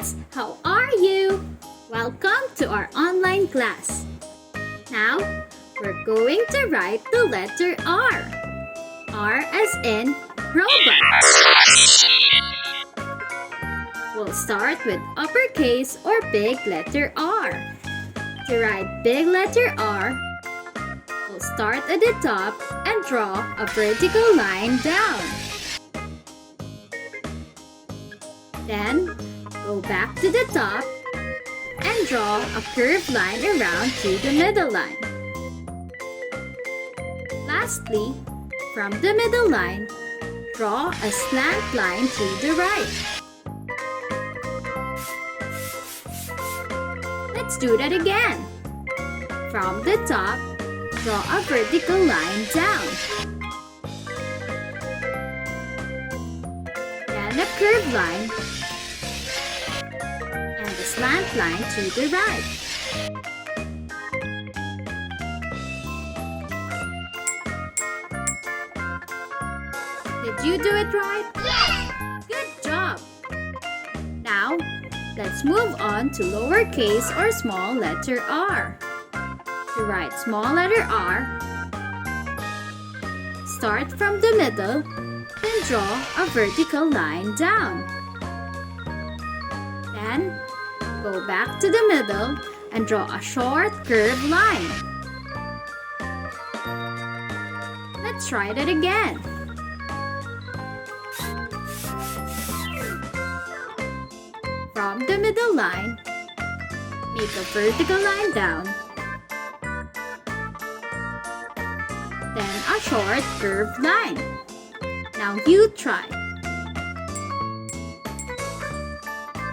kids! How are you? Welcome to our online class. Now, we're going to write the letter R. R as in robot. We'll start with uppercase or big letter R. To write big letter R, we'll start at the top and draw a vertical line down. Then, go back to the top and draw a curved line around to the middle line. Lastly, from the middle line, draw a slant line to the right. Let's do that again. From the top, draw a vertical line down. Then a curved line and a slant line to the right. Did you do it right? Yes! Good job! Now, let's move on to lowercase or small letter r. To write small letter R, start from the middle, then draw a vertical line down. Then, go back to the middle and draw a short curved line. Let's try that again. From the middle line, make a vertical line down, then a short curved line. Now you try.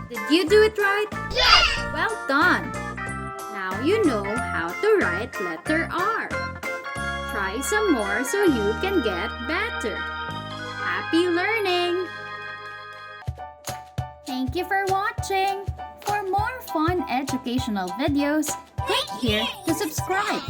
Did you do it right? Yes! Well done! Now you know how to write letter R. Try some more so you can get better. Happy learning! Thank you for watching! For more fun educational videos, click here to subscribe.